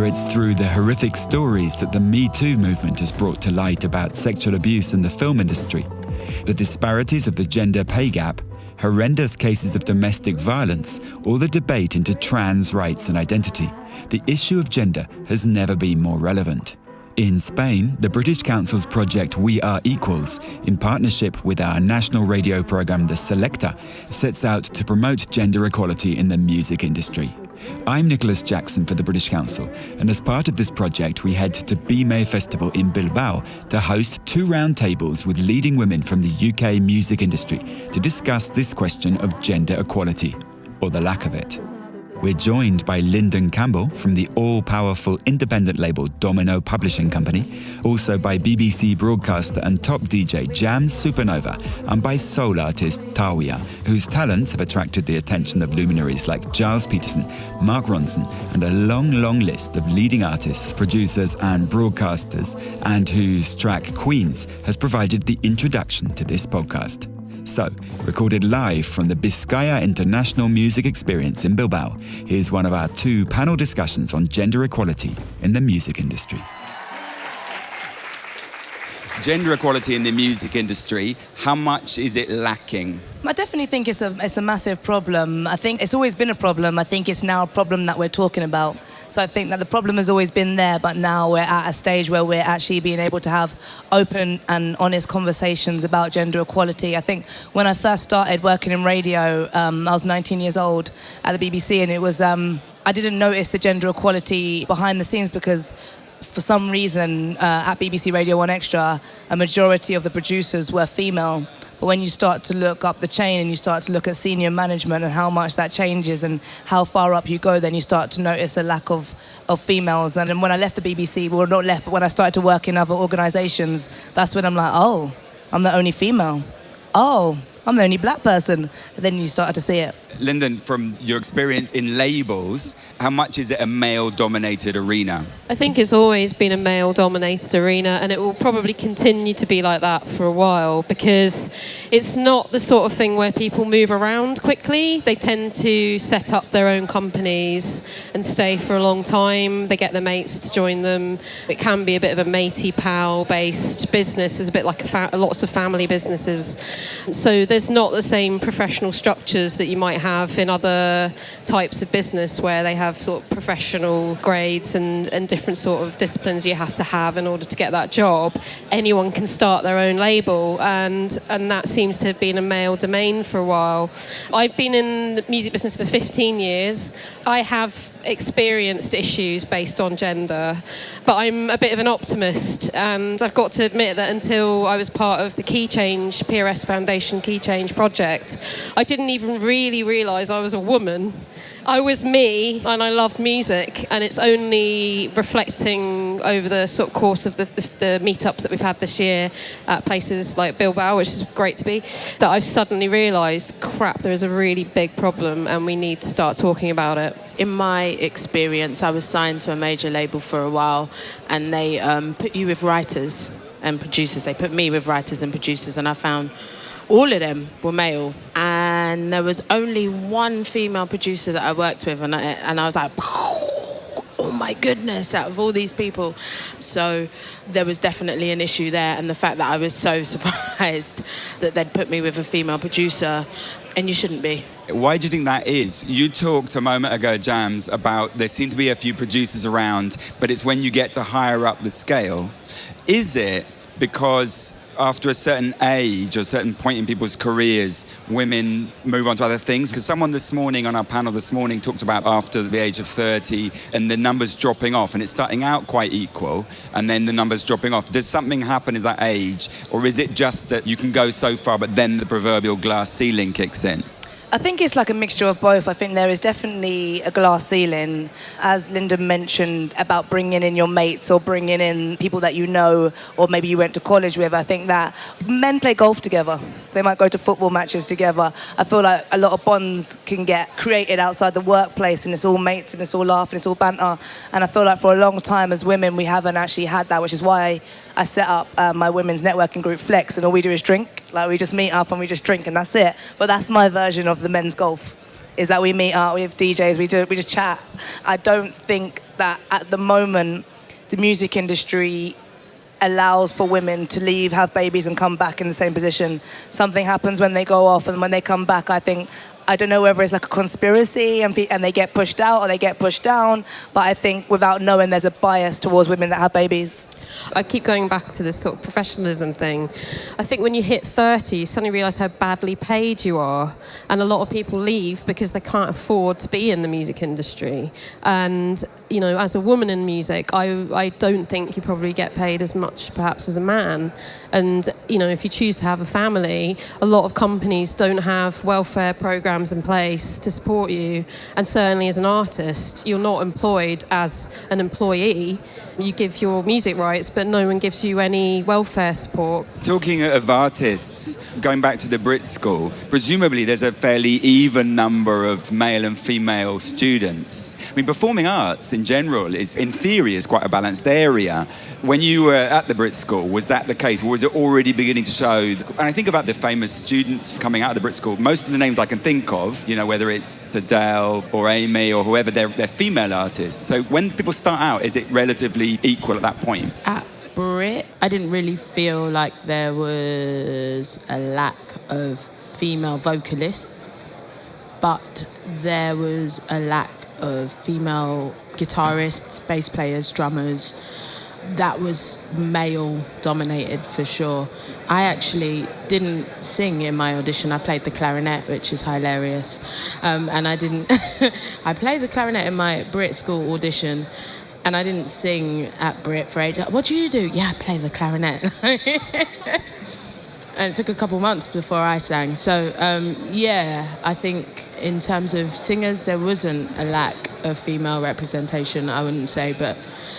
it's through the horrific stories that the Me Too movement has brought to light about sexual abuse in the film industry, the disparities of the gender pay gap, horrendous cases of domestic violence, or the debate into trans rights and identity, the issue of gender has never been more relevant. In Spain, the British Council's project We Are Equals, in partnership with our national radio program The Selecta, sets out to promote gender equality in the music industry. I'm Nicholas Jackson for the British Council, and as part of this project we head to BIME Festival in Bilbao to host 2 roundtables with leading women from the UK music industry to discuss this question of gender equality, or the lack of it. We're joined by Lyndon Campbell from the all-powerful independent label Domino Publishing Company, also by BBC broadcaster and top DJ Jamz Supernova, and by soul artist Tawiah, whose talents have attracted the attention of luminaries like Giles Peterson, Mark Ronson, and a long list of leading artists, producers and broadcasters, and whose track Queens has provided the introduction to this podcast. So, recorded live from the Bizkaia International Music Experience in Bilbao, here's one of our 2 panel discussions on gender equality in the music industry. Gender equality in the music industry, how much is it lacking? I definitely think it's a massive problem. I think it's always been a problem. I think it's now a problem that we're talking about. So I think that the problem has always been there, but now we're at a stage where we're actually being able to have open and honest conversations about gender equality. I think when I first started working in radio, I was 19 years old at the BBC, and it was I didn't notice the gender equality behind the scenes because for some reason at BBC Radio 1 Extra, a majority of the producers were female. But when you start to look up the chain and you start to look at senior management and how much that changes and how far up you go, then you start to notice a lack of females. And then when I left the BBC, well, not left, but when I started to work in other organisations, that's when I'm like, oh, I'm the only female. Oh, I'm the only black person. And then you started to see it. Lyndon, from your experience in labels, how much is it a male-dominated arena? I think it's always been a male-dominated arena, and it will probably continue to be like that for a while because it's not the sort of thing where people move around quickly. They tend to set up their own companies and stay for a long time. They get their mates to join them. It can be a bit of a matey pal-based business. It's a bit like lots of family businesses. So there's not the same professional structures that you might have in other types of business where they have sort of professional grades and different sort of disciplines you have to have in order to get that job. Anyone can start their own label, and that seems to have been a male domain for a while. I've been in the music business for 15 years. I have experienced issues based on gender, but I'm a bit of an optimist, and I've got to admit that until I was part of the Keychange, PRS Foundation Keychange project, I didn't even really realise I was a woman. I was me, and I loved music, and it's only reflecting over the sort of course of the meetups that we've had this year at places like Bilbao, which is great to be, that I've suddenly realised, crap, there is a really big problem and we need to start talking about it. In my experience, I was signed to a major label for a while, and they put you with writers and producers. They put me with writers and producers, and I found all of them were male. And there was only one female producer that I worked with, and I was like, oh my goodness, out of all these people. So there was definitely an issue there, and the fact that I was so surprised that they'd put me with a female producer, and you shouldn't be. Why do you think that is? You talked a moment ago, Jamz, about there seem to be a few producers around, but it's when you get to higher up the scale. Is it because after a certain age or a certain point in people's careers, women move on to other things? Because someone this morning on our panel this morning talked about after the age of 30 and the numbers dropping off, and it's starting out quite equal and then the numbers dropping off. Does something happen at that age, or is it just that you can go so far but then the proverbial glass ceiling kicks in? I think it's like a mixture of both. I think there is definitely a glass ceiling, as Lyndon mentioned, about bringing in your mates or bringing in people that you know or maybe you went to college with. I think that men play golf together. They might go to football matches together. I feel like a lot of bonds can get created outside the workplace, and it's all mates and it's all laugh and it's all banter. And I feel like for a long time as women, we haven't actually had that, which is why I set up my women's networking group Flex, and all we do is drink. Like, we just meet up and we just drink, and that's it. But that's my version of the men's golf, is that we meet up, we have DJs, we just chat. I don't think that at the moment, the music industry allows for women to leave, have babies, and come back in the same position. Something happens when they go off, and when they come back, I don't know whether it's like a conspiracy and they get pushed out or they get pushed down, but I think without knowing, there's a bias towards women that have babies. I keep going back to this sort of professionalism thing. I think when you hit 30, you suddenly realise how badly paid you are. And a lot of people leave because they can't afford to be in the music industry. And, you know, as a woman in music, I don't think you probably get paid as much perhaps as a man. And, you know, if you choose to have a family, a lot of companies don't have welfare programs in place to support you. And certainly as an artist, you're not employed as an employee. You give your music rights, but no one gives you any welfare support. Talking of artists, going back to the Brit School, presumably there's a fairly even number of male and female students. I mean, performing arts in general in theory, is quite a balanced area. When you were at the Brit School, was that the case? Or was it already beginning to show? And I think about the famous students coming out of the Brit School. Most of the names I can think of, you know, whether it's Adele or Amy or whoever, they're female artists. So when people start out, is it relatively equal at that point? At Brit, I didn't really feel like there was a lack of female vocalists, but there was a lack of female guitarists, bass players, drummers. That was male dominated for sure. I actually didn't sing in my audition. I played the clarinet, which is hilarious. And I didn't, I played the clarinet in my Brit School audition, and I didn't sing at Brit for ages. What do you do? Yeah, I play the clarinet. And it took a couple months before I sang. So, yeah, I think in terms of singers, there wasn't a lack of female representation, I wouldn't say, but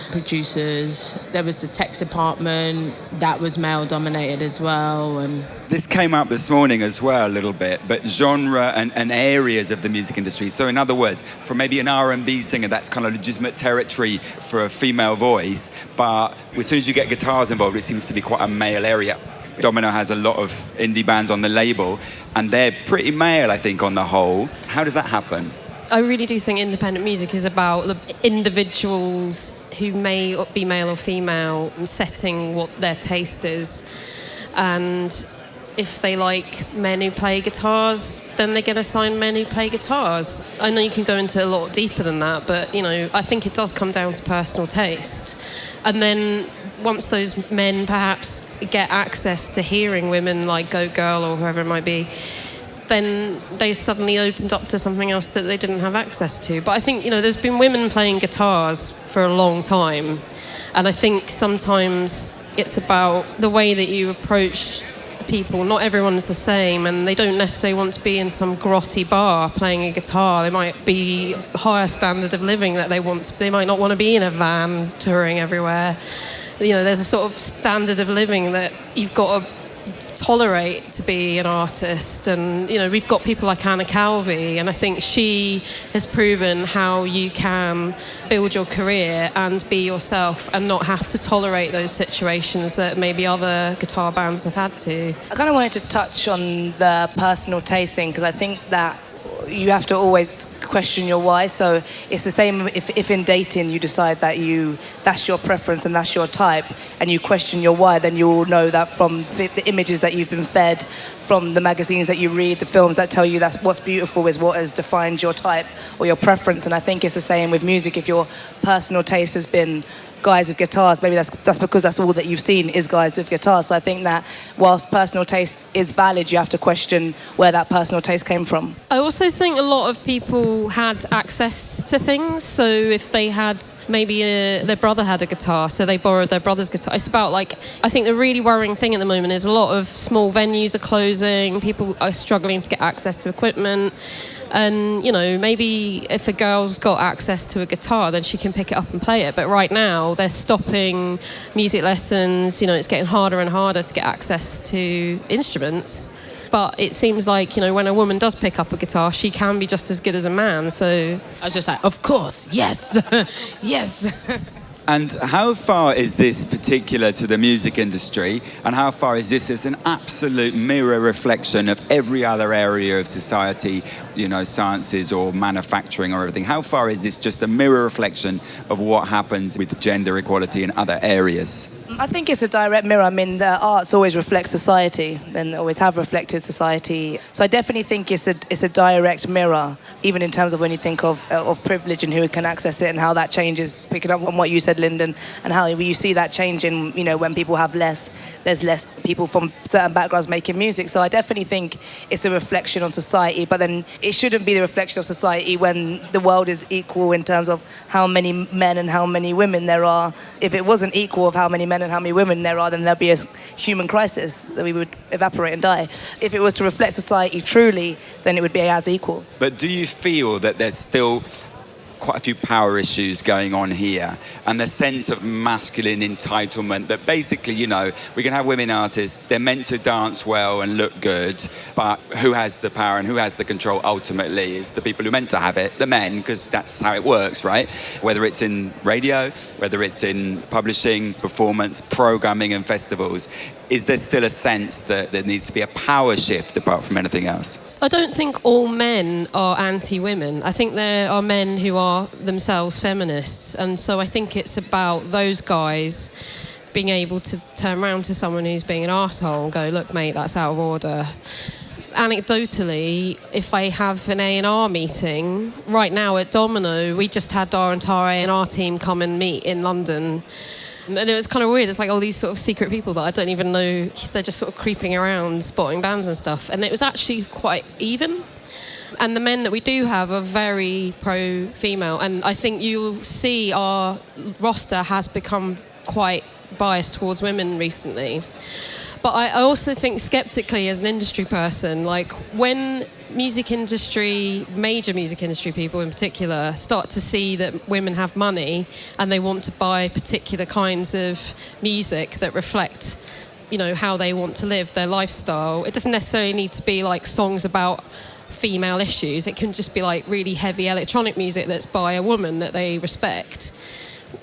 producers, there was the tech department, that was male dominated as well. And this came up this morning as well a little bit, but genre and areas of the music industry. So in other words, for maybe an R&B singer, that's kind of legitimate territory for a female voice, but as soon as you get guitars involved, it seems to be quite a male area. Domino has a lot of indie bands on the label, and they're pretty male, I think, on the whole. How does that happen? I really do think independent music is about the individuals who may be male or female setting what their taste is. And if they like men who play guitars, then they're going to sign men who play guitars. I know you can go into a lot deeper than that, but, you know, I think it does come down to personal taste. And then once those men perhaps get access to hearing women like Go Girl or whoever it might be, then they suddenly opened up to something else that they didn't have access to. But I think, you know, there's been women playing guitars for a long time. And I think sometimes it's about the way that you approach people. Not everyone's the same, and they don't necessarily want to be in some grotty bar playing a guitar. They might be a higher standard of living that they want to. They might not want to be in a van touring everywhere. You know, there's a sort of standard of living that you've got to tolerate to be an artist. And, you know, we've got people like Anna Calvi, and I think she has proven how you can build your career and be yourself and not have to tolerate those situations that maybe other guitar bands have had to. I kind of wanted to touch on the personal taste thing, because I think that you have to always question your why. So it's the same if in dating you decide that that's your preference and that's your type, and you question your why, then you will know that from the images that you've been fed, from the magazines that you read, the films that tell you that's what's beautiful is what has defined your type or your preference. And I think it's the same with music. If your personal taste has been guys with guitars, maybe that's because that's all that you've seen is guys with guitars. So I think that whilst personal taste is valid, you have to question where that personal taste came from. I also think a lot of people had access to things. So if they had, maybe their brother had a guitar, so they borrowed their brother's guitar. It's about, like, I think the really worrying thing at the moment is a lot of small venues are closing, people are struggling to get access to equipment. And, you know, maybe if a girl's got access to a guitar, then she can pick it up and play it. But right now, they're stopping music lessons. You know, it's getting harder and harder to get access to instruments. But it seems like, you know, when a woman does pick up a guitar, she can be just as good as a man. So I was just like, of course, yes, yes. And how far is this particular to the music industry, and how far is this as an absolute mirror reflection of every other area of society, you know, sciences or manufacturing or everything? How far is this just a mirror reflection of what happens with gender equality in other areas? I think it's a direct mirror. I mean, the arts always reflect society, and always have reflected society. So I definitely think it's a direct mirror, even in terms of when you think of privilege and who can access it and how that changes. Picking up on what you said, Lyndon, and how you see that changing. You know, when people have less, there's less people from certain backgrounds making music. So I definitely think it's a reflection on society. But then it shouldn't be the reflection of society when the world is equal in terms of how many men and how many women there are. If it wasn't equal of how many men and how many women there are, then there'd be a human crisis that we would evaporate and die. If it was to reflect society truly, then it would be as equal. But do you feel that there's still quite a few power issues going on here, and the sense of masculine entitlement that basically, you know, we can have women artists, they're meant to dance well and look good, but who has the power and who has the control ultimately is the people who are meant to have it, the men, because that's how it works, right? Whether it's in radio, whether it's in publishing, performance, programming and festivals, is there still a sense that there needs to be a power shift apart from anything else? I don't think all men are anti-women. I think there are men who are themselves feminists, and so I think it's about those guys being able to turn around to someone who's being an arsehole and go, look mate, that's out of order. Anecdotally, if I have an A&R meeting, right now at Domino, we just had our entire A&R team come and meet in London. And it was kind of weird. It's like all these sort of secret people that I don't even know. They're just sort of creeping around, spotting bands and stuff. And it was actually quite even. And the men that we do have are very pro-female. And I think you'll see our roster has become quite biased towards women recently. But I also think skeptically as an industry person, like when music industry, major music industry people in particular, start to see that women have money and they want to buy particular kinds of music that reflect, you know, how they want to live, their lifestyle. It doesn't necessarily need to be like songs about female issues. It can just be like really heavy electronic music that's by a woman that they respect.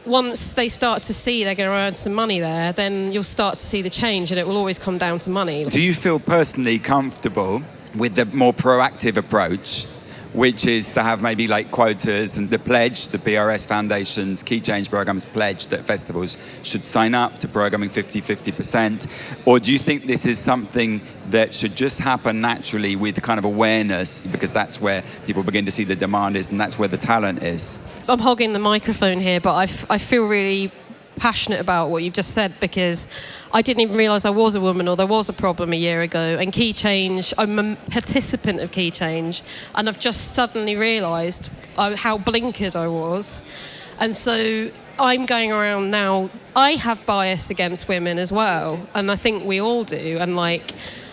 Once they start to see they're going to earn some money there, then you'll start to see the change, and it will always come down to money. Do you feel personally comfortable with the more proactive approach, which is to have maybe like quotas and the pledge, the PRS Foundation's Keychange program's pledge that festivals should sign up to programming 50%? Or do you think this is something that should just happen naturally with kind of awareness, because that's where people begin to see the demand is and that's where the talent is? I'm hogging the microphone here, but I feel really passionate about what you've just said, because I didn't even realise I was a woman or there was a problem a year ago. And Keychange, I'm a participant of Keychange, and I've just suddenly realised how blinkered I was. And so I'm going around now, I have bias against women as well, and I think we all do. And like,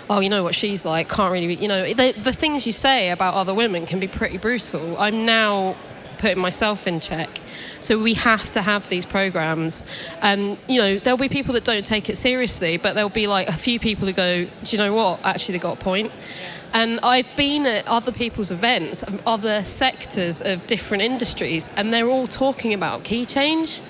oh, you know what she's like, can't really be, you know, the things you say about other women can be pretty brutal. I'm now putting myself in check. So we have to have these programs, and you know there'll be people that don't take it seriously, but there'll be like a few people who go, do you know what, actually they got a point. And I've been at other people's events, other sectors of different industries, and they're all talking about Keychange.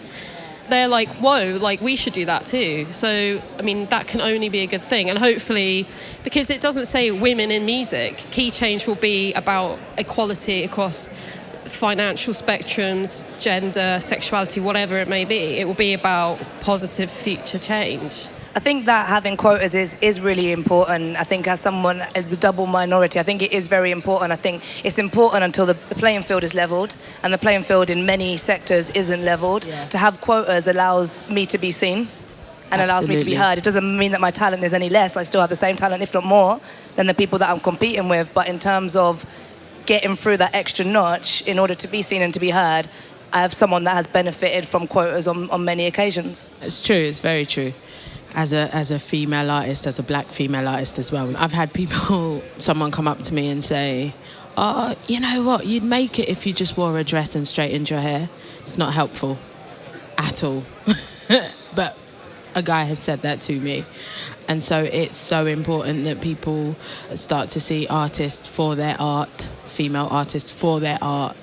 They're like, whoa, like we should do that too. So I mean that can only be a good thing, and hopefully, because it doesn't say women in music, Keychange will be about equality across financial spectrums, gender, sexuality, whatever it may be. It will be about positive future change. I think that having quotas is really important. I think as someone as the double minority, I think it is very important. I think it's important until the playing field is leveled, and the playing field in many sectors isn't leveled. Yeah. To have quotas allows me to be seen and allows me to be heard. It doesn't mean that my talent is any less. I still have the same talent, if not more, than the people that I'm competing with. But in terms of getting through that extra notch in order to be seen and to be heard, I have someone that has benefited from quotas on many occasions. It's true, it's very true. As a female artist, as a black female artist as well, I've had someone come up to me and say, oh, you know what, you'd make it if you just wore a dress and straightened your hair. It's not helpful at all. But a guy has said that to me. And so it's so important that people start to see artists for their art, female artists for their art,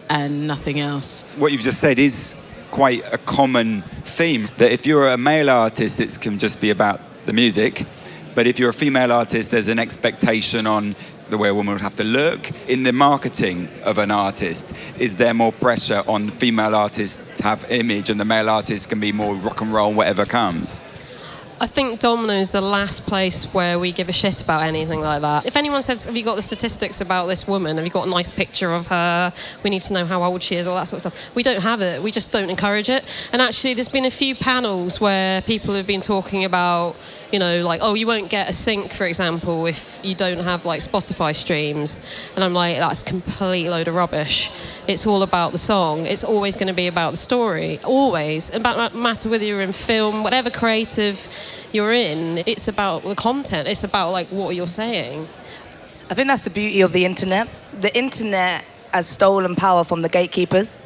and nothing else. What you've just said is quite a common theme, that if you're a male artist, it can just be about the music. But if you're a female artist, there's an expectation on the way a woman would have to look. In the marketing of an artist, is there more pressure on the female artists to have image and the male artist can be more rock and roll, whatever comes? I think Domino's the last place where we give a shit about anything like that. If anyone says, have you got the statistics about this woman? Have you got a nice picture of her? We need to know how old she is, all that sort of stuff. We don't have it. We just don't encourage it. And actually, there's been a few panels where people have been talking about, you know, like, oh, you won't get a sync, for example, if you don't have, like, Spotify streams. And I'm like, that's a complete load of rubbish. It's all about the song. It's always going to be about the story. Always. It doesn't matter whether you're in film, whatever creative you're in, it's about the content. It's about, like, what you're saying. I think that's the beauty of the internet. The internet has stolen power from the gatekeepers,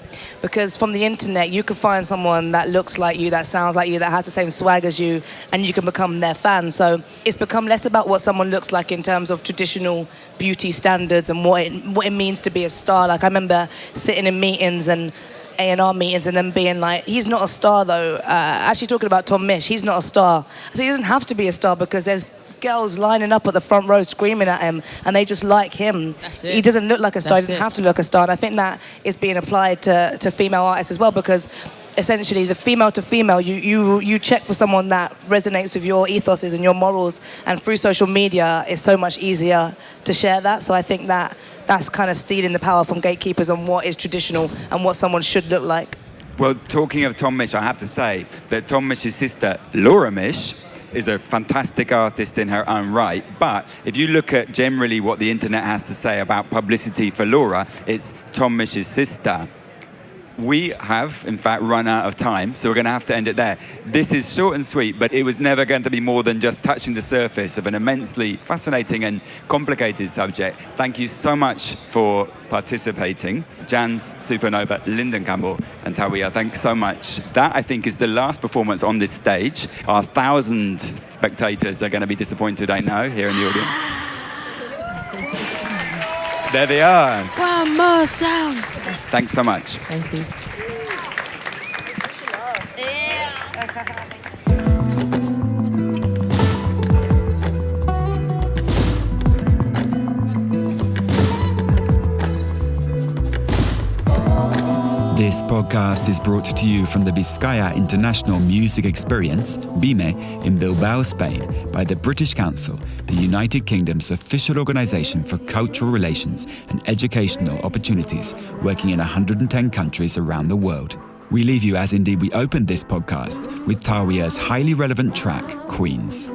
because from the internet you can find someone that looks like you, that sounds like you, that has the same swag as you, and you can become their fan. So it's become less about what someone looks like in terms of traditional beauty standards and what it means to be a star. Like, I remember sitting in meetings and A&R meetings and then being like, he's not a star though. Actually talking about Tom Misch, he's not a star. I said, he doesn't have to be a star because there's girls lining up at the front row screaming at him and they just like him. That's it. He doesn't look like a star, That's he doesn't it. have to look a star. And I think that is being applied to female artists as well, because essentially the female to female, you check for someone that resonates with your ethoses and your morals, and through social media it's so much easier to share that. So I think that that's kind of stealing the power from gatekeepers on what is traditional and what someone should look like. Well, talking of Tom Misch, I have to say that Tom Misch's sister, Laura Misch, is a fantastic artist in her own right. But if you look at generally what the internet has to say about publicity for Laura, it's Tom Misch's sister. We have, in fact, run out of time, so we're going to have to end it there. This is short and sweet, but it was never going to be more than just touching the surface of an immensely fascinating and complicated subject. Thank you so much for participating. Jamz Supernova, Lyndon Campbell and Tawiah, thanks so much. That, I think, is the last performance on this stage. Our 1,000 spectators are going to be disappointed, I know, here in the audience. There they are. One more sound. Thanks so much. Thank you. This podcast is brought to you from the Vizcaya International Music Experience, BIME, in Bilbao, Spain, by the British Council, the United Kingdom's official organisation for cultural relations and educational opportunities, working in 110 countries around the world. We leave you, as indeed we opened this podcast, with Tawiah's highly relevant track, Queens.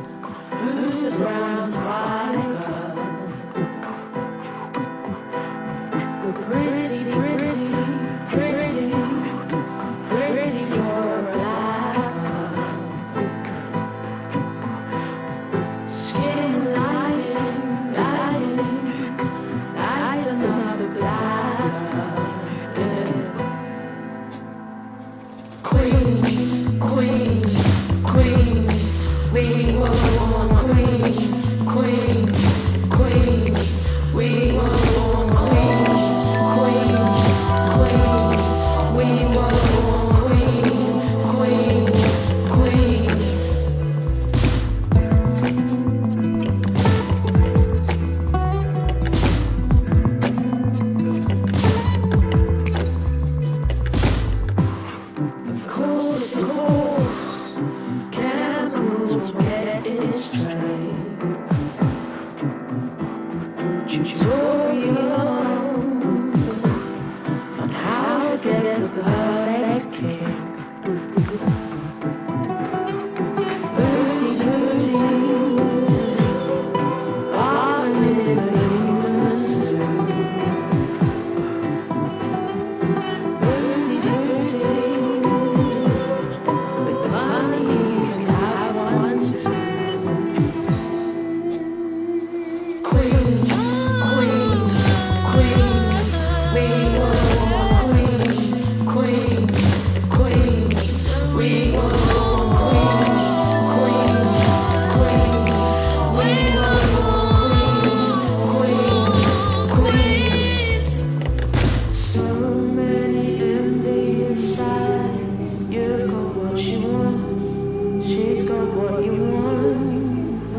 what you want.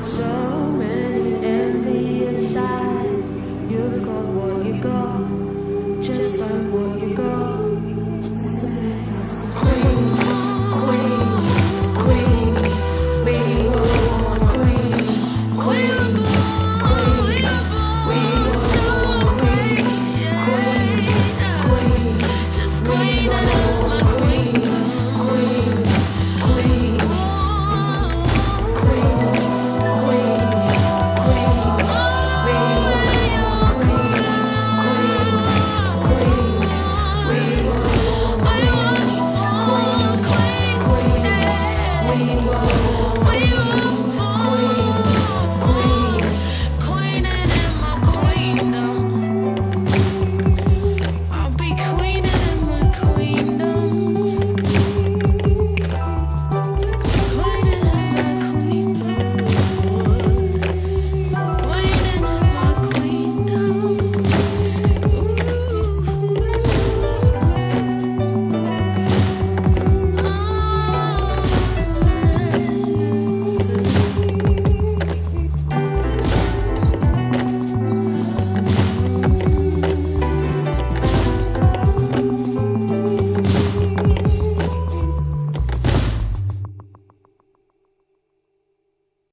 So